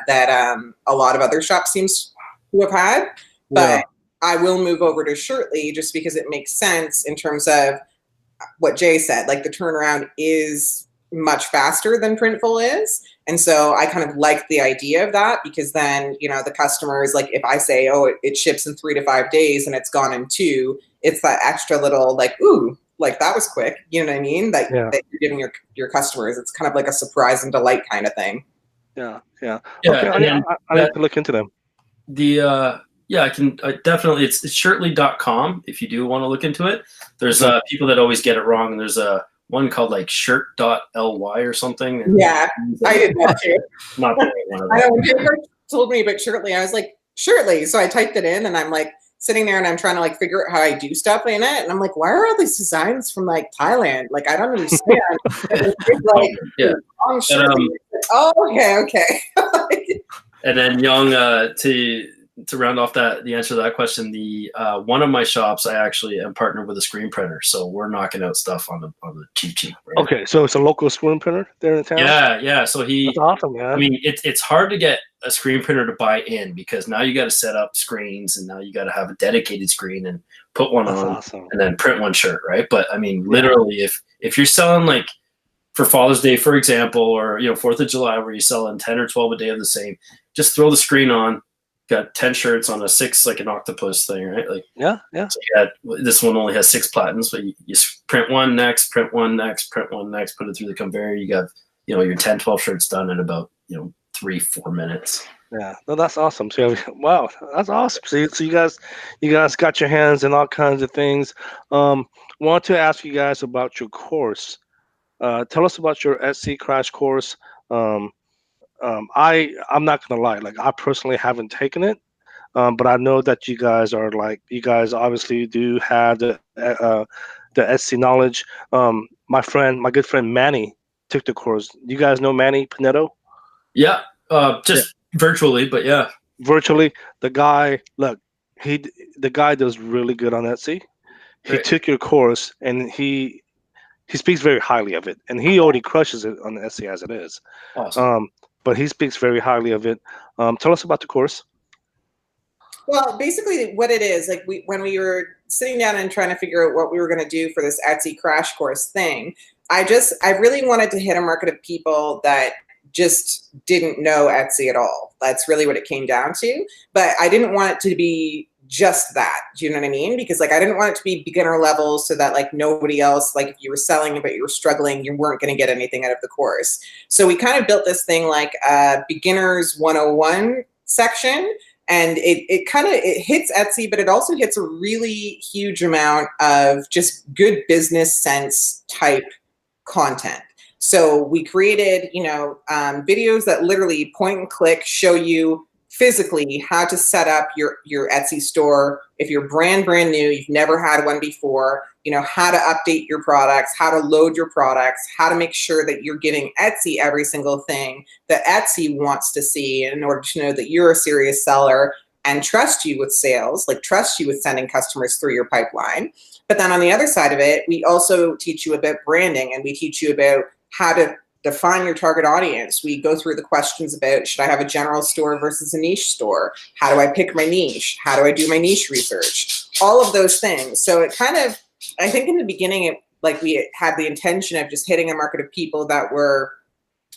a lot of other shops seems to have had. But I will move over to Shirtly just because it makes sense in terms of what Jay said. Like the turnaround is much faster than Printful is. And so I kind of like the idea of that, because then, the customer is like, if I say, it ships in 3 to 5 days and it's gone in 2, it's that extra little like, ooh, like that was quick. You know what I mean? That you're giving your customers. It's kind of like a surprise and delight kind of thing. Yeah. Okay, I need to look into them. I can definitely. It's shirtly.com if you do want to look into it. There's people that always get it wrong. There's one called like shirt.ly or something. Yeah, I did that too. Not the right one. I know when Jennifer told me about Shirtly, I was like, Shirtly. So I typed it in and I'm like sitting there and I'm trying to like figure out how I do stuff in it. And I'm like, why are all these designs from like Thailand? Like, I don't understand. Okay. And then Young, to round off the answer to that question, the one of my shops, I actually am partnered with a screen printer, so we're knocking out stuff on the cheap. Right? Okay, so it's a local screen printer there in town. Yeah. So that's awesome, man. I mean, it's hard to get a screen printer to buy in because now you got to set up screens and now you got to have a dedicated screen and put one on, and then print one shirt, right? But I mean, literally, if you're selling like for Father's Day, for example, or 4th of July, where you're selling 10 or 12 a day of the same, just throw the screen on. Got 10 shirts on a 6, like an octopus thing, right? Like So this one only has 6 platens, but you print one next, print one next, print one next, put it through the conveyor. You got your 10, 12 shirts done in about 3-4 minutes. Yeah, no, that's awesome. So, wow, that's awesome. So you guys got your hands in all kinds of things. Want to ask you guys about your course. Tell us about your Etsy crash course. Um, I'm not gonna lie, like I personally haven't taken it, but I know that you guys obviously do have the Etsy knowledge. My good friend Manny took the course. You guys know Manny Pinetto? Yeah, Yeah. just virtually, but yeah. Virtually, the guy, look, he the guy does really good on Etsy. He Right. took your course and he speaks very highly of it, and he already crushes it on Etsy as it is. Awesome. But he speaks very highly of it. Tell us about the course. Well, basically what it is, like when we were sitting down and trying to figure out what we were going to do for this Etsy crash course thing, I really wanted to hit a market of people that just didn't know Etsy at all. That's really what it came down to. But I didn't want it to be just that. Do you know what I mean? Because like I didn't want it to be beginner level so that like nobody else, like if you were selling but you were struggling, you weren't going to get anything out of the course. So we kind of built this thing like a beginners 101 section. And it hits Etsy, but it also hits a really huge amount of just good business sense type content. So we created, videos that literally point and click show you physically how to set up your Etsy store. If you're brand new, you've never had one before, how to update your products, how to load your products, how to make sure that you're giving Etsy every single thing that Etsy wants to see in order to know that you're a serious seller and trust you with sales, like trust you with sending customers through your pipeline. But then on the other side of it, we also teach you about branding, and we teach you about how to define your target audience. We go through the questions about, should I have a general store versus a niche store? How do I pick my niche? How do I do my niche research? All of those things. So it kind of, I think in the beginning, we had the intention of just hitting a market of people that were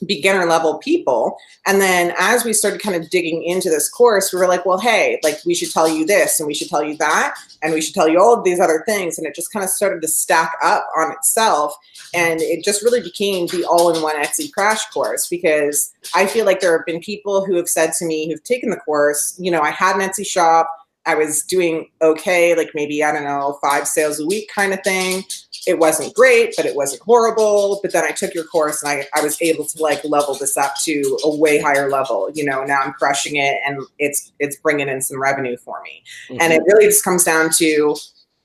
beginner level people. And then as we started kind of digging into this course, we were like, well, hey, like we should tell you this and we should tell you that and we should tell you all of these other things. And it just kind of started to stack up on itself. And it just really became the all-in-one Etsy crash course, because I feel like there have been people who have said to me, who've taken the course, I had an Etsy shop, I was doing okay, like maybe, I don't know, 5 sales a week kind of thing. It wasn't great, but it wasn't horrible. But then I took your course and I was able to like level this up to a way higher level. Now I'm crushing it and it's bringing in some revenue for me. Mm-hmm. And it really just comes down to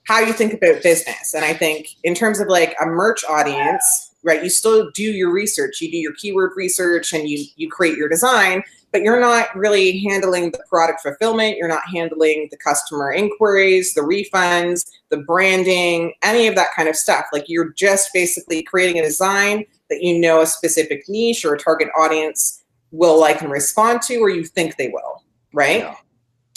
how you think about business. And I think in terms of like a merch audience, right, you still do your research, you do your keyword research and you create your design, but you're not really handling the product fulfillment. You're not handling the customer inquiries, the refunds, the branding, any of that kind of stuff. Like you're just basically creating a design that a specific niche or a target audience will like and respond to, or you think they will, right? Yeah.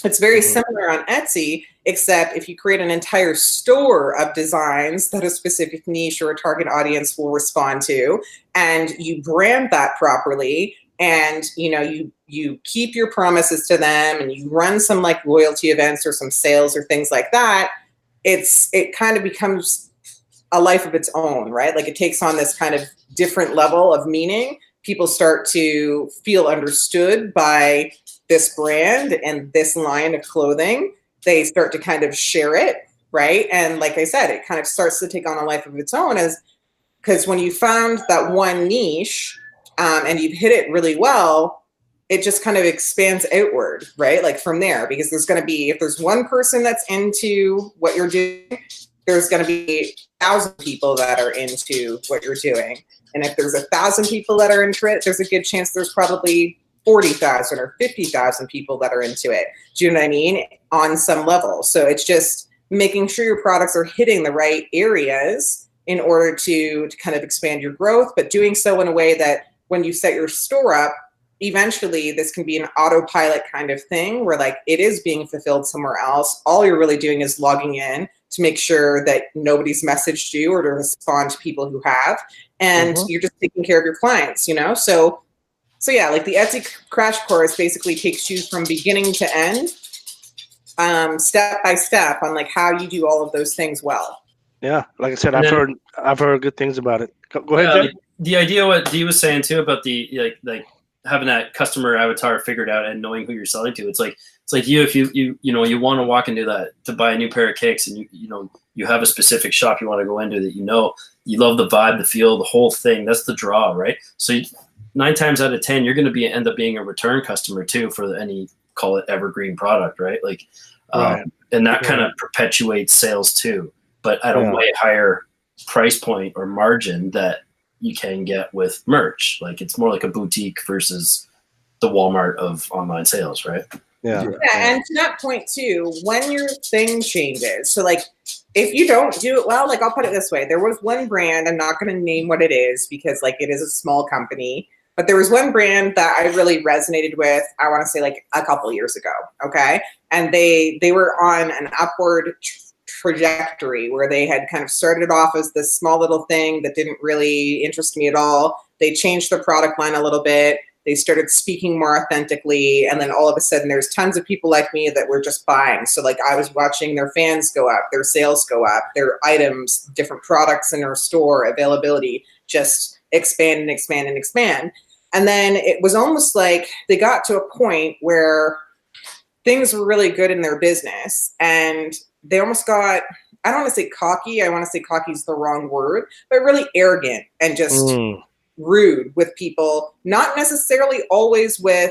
It's very similar on Etsy, except if you create an entire store of designs that a specific niche or a target audience will respond to, and you brand that properly, and you keep your promises to them, and you run some like loyalty events or some sales or things like that, it kind of becomes a life of its own, right? Like it takes on this kind of different level of meaning. People start to feel understood by this brand and this line of clothing. They start to kind of share it, right? And like I said, it kind of starts to take on a life of its own, because when you found that one niche and you've hit it really well, it just kind of expands outward, right? Like from there, because there's going to be, if there's one person that's into what you're doing, there's going to be 1,000 people that are into what you're doing. And if there's 1,000 people that are into it, there's a good chance there's probably 40,000 or 50,000 people that are into it. Do you know what I mean? On some level. So it's just making sure your products are hitting the right areas in order to kind of expand your growth, but doing so in a way that when you set your store up, eventually this can be an autopilot kind of thing where like it is being fulfilled somewhere else. All you're really doing is logging in to make sure that nobody's messaged you or to respond to people who have, and you're just taking care of your clients, So yeah, like the Etsy crash course basically takes you from beginning to end, step by step on like how you do all of those things well. Yeah, like I said, I've heard good things about it. Go ahead, Jay. The idea what Dee was saying too about the like having that customer avatar figured out and knowing who you're selling to. It's like you, if you want to walk into that to buy a new pair of kicks, and you have a specific shop you want to go into that you love the vibe, the feel, the whole thing. That's the draw, right? So 9 times out of 10, you're going to end up being a return customer too for any, call it, evergreen product, right? Like, right. And that kind of perpetuates sales too, but at a way higher price point or margin that you can get with merch. Like, it's more like a boutique versus the Walmart of online sales, right? Yeah, and to that point too, when your thing changes, so like if you don't do it well, like I'll put it this way, there was one brand, I'm not going to name what it is because like it is a small company, but there was one brand that I really resonated with, I want to say like a couple years ago, okay? And they were on an upward trajectory where they had kind of started off as this small little thing that didn't really interest me at all. They changed their product line a little bit. They started speaking more authentically. And then all of a sudden there's tons of people like me that were just buying. So like I was watching their fans go up, their sales go up, their items, different products in their store, availability, just expand and expand and expand. And then it was almost like they got to a point where things were really good in their business. And they almost got, I don't want to say cocky. I want to say cocky is the wrong word, but really arrogant and just rude with people, not necessarily always with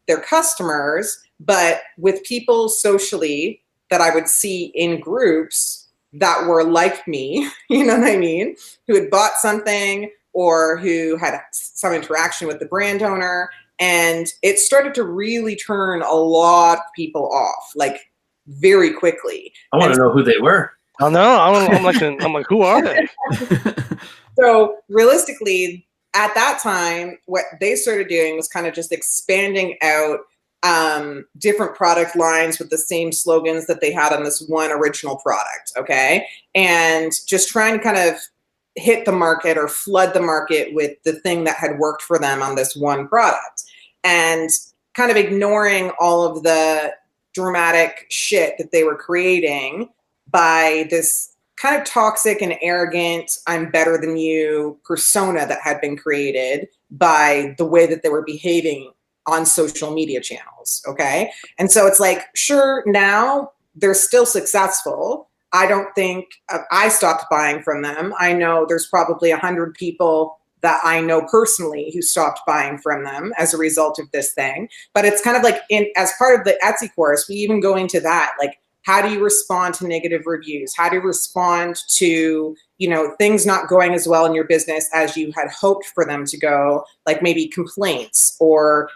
their customers, but with people socially that I would see in groups that were like me, you know what I mean? Who had bought something or who had some interaction with the brand owner. And it started to really turn a lot of people off, like very quickly. I want to know who they were. I know. I'm like, who are they? So realistically, at that time, what they started doing was kind of just expanding out different product lines with the same slogans that they had on this one original product, okay? And just trying to kind of hit the market or flood the market with the thing that had worked for them on this one product. And kind of ignoring all of the dramatic shit that they were creating by this kind of toxic and arrogant, I'm better than you persona that had been created by the way that they were behaving on social media channels, okay? And so it's like, sure, now they're still successful. I don't think I stopped buying from them. I know there's probably 100 people that I know personally who stopped buying from them as a result of this thing. But it's kind of like as part of the Etsy course, we even go into that, like, how do you respond to negative reviews? How do you respond to, things not going as well in your business as you had hoped for them to go, like maybe complaints or,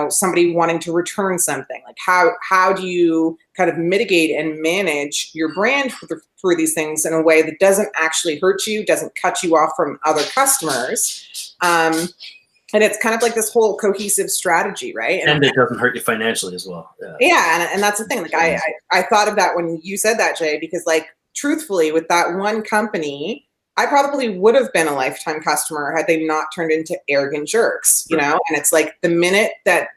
somebody wanting to return something? Like how do you kind of mitigate and manage your brand through these things in a way that doesn't actually hurt you, doesn't cut you off from other customers? And it's kind of like this whole cohesive strategy, right? And it doesn't hurt you financially as well. Yeah, and that's the thing. Like I thought of that when you said that, Jay, because like truthfully, with that one company, I probably would have been a lifetime customer had they not turned into arrogant jerks, you know? And it's like the minute that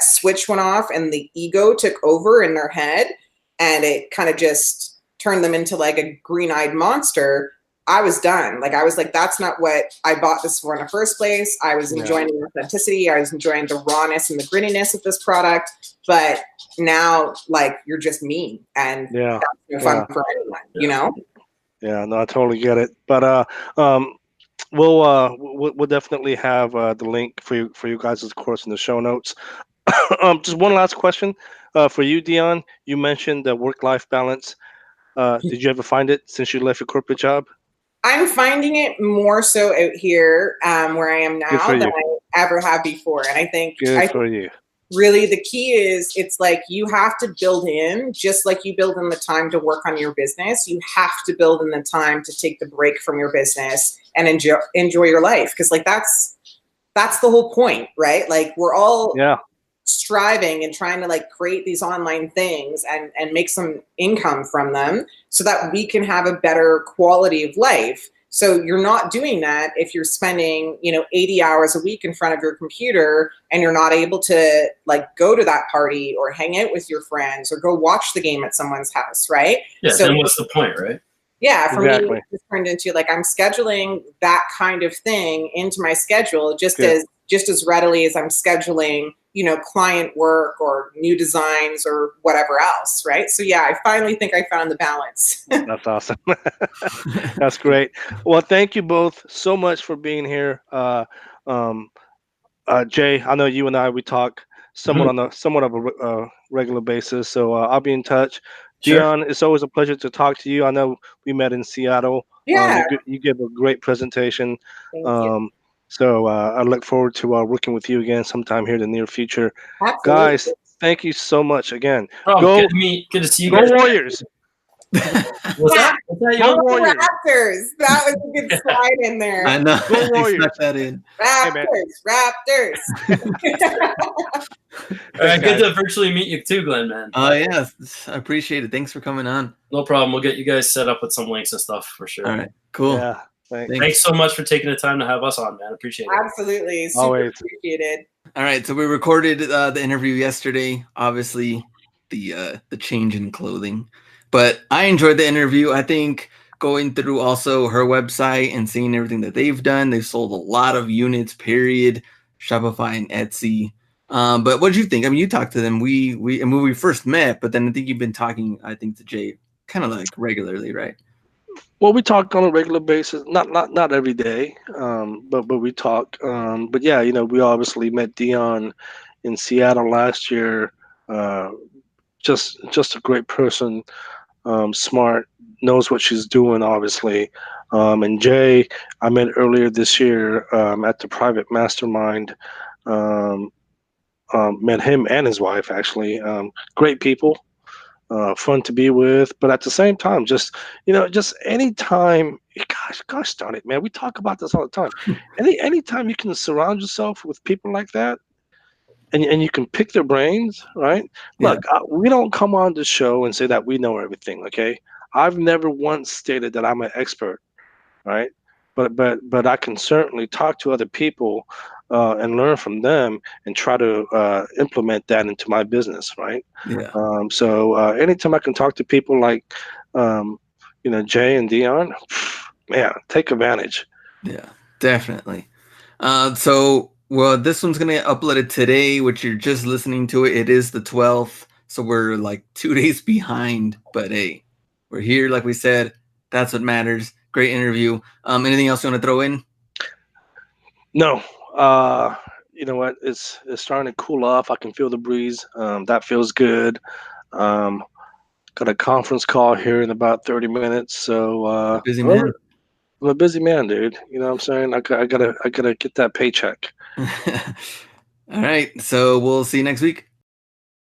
switch went off and the ego took over in their head and it kind of just turned them into like a green-eyed monster, I was done. Like, I was like, that's not what I bought this for in the first place. I was enjoying the authenticity. I was enjoying the rawness and the grittiness of this product. But now, like, you're just mean. And that's no fun for anyone, you know? Yeah, no, I totally get it. But we'll definitely have the link for you guys' course in the show notes. Just one last question for you, Dionne. You mentioned the work-life balance. Did you ever find it since you left your corporate job? I'm finding it more so out here where I am now than I ever have before. And I think really the key is it's like you have to build in, just like you build in the time to work on your business, you have to build in the time to take the break from your business and enjoy your life. Because like that's the whole point, right? Like we're all striving and trying to like create these online things and make some income from them so that we can have a better quality of life. So you're not doing that if you're spending, 80 hours a week in front of your computer and you're not able to like go to that party or hang out with your friends or go watch the game at someone's house, right? Yeah, so then what's the point, right? Yeah, for me, it's turned into like I'm scheduling that kind of thing into my schedule just as just as readily as I'm scheduling, client work or new designs or whatever else, right? So yeah, I finally think I found the balance. That's awesome. That's great. Well, thank you both so much for being here. Jay, I know you and we talk somewhat on a regular basis, so I'll be in touch. Sure. Dionne, it's always a pleasure to talk to you. I know we met in Seattle. Yeah. You give a great presentation. Thank you. So I look forward to working with you again sometime here in the near future. Absolutely. Guys, thank you so much again. Good to see you go guys. Warriors. What's that? Go Warriors. Raptors. That was a good slide in there. I know. Go Warriors. Snuck that in. Raptors. All right, good to virtually meet you too, Glenn, man. Yeah, I appreciate it. Thanks for coming on. No problem. We'll get you guys set up with some links and stuff for sure. All right, cool. Yeah. Thanks so much for taking the time to have us on, man. Appreciate it. Absolutely. Super Always. appreciated. All right, so we recorded the interview yesterday. Obviously, the change in clothing, but I enjoyed the interview. I think going through also her website and seeing everything that they've done, they've sold a lot of units. Period. Shopify and Etsy. But what did you think? I mean, you talked to them. We first met, but then I think you've been talking, I think, to Jay kind of like regularly, right? Well, we talk on a regular basis, not every day, but we talk. But yeah, we obviously met Dionne in Seattle last year. Just a great person, smart, knows what she's doing, obviously. And Jay, I met earlier this year at the private mastermind. Met him and his wife, actually. Great people. Fun to be with, but at the same time, just any time, gosh darn it, man, we talk about this all the time. Anytime you can surround yourself with people like that, and you can pick their brains, right? Yeah. Look, we don't come on the show and say that we know everything, okay? I've never once stated that I'm an expert, right? But I can certainly talk to other people and learn from them and try to implement that into my business, right? Yeah. So anytime I can talk to people like, Jay and Dionne, man, take advantage. Yeah, definitely. Well, this one's going to get uploaded today, which you're just listening to it. It is the 12th, so we're like 2 days behind. But hey, we're here, like we said. That's what matters. Great interview. Anything else you want to throw in? No. You know what? It's starting to cool off. I can feel the breeze. That feels good. Got a conference call here in about 30 minutes. So busy man. I'm a busy man, dude. You know what I'm saying? I gotta get that paycheck. All right. So we'll see you next week.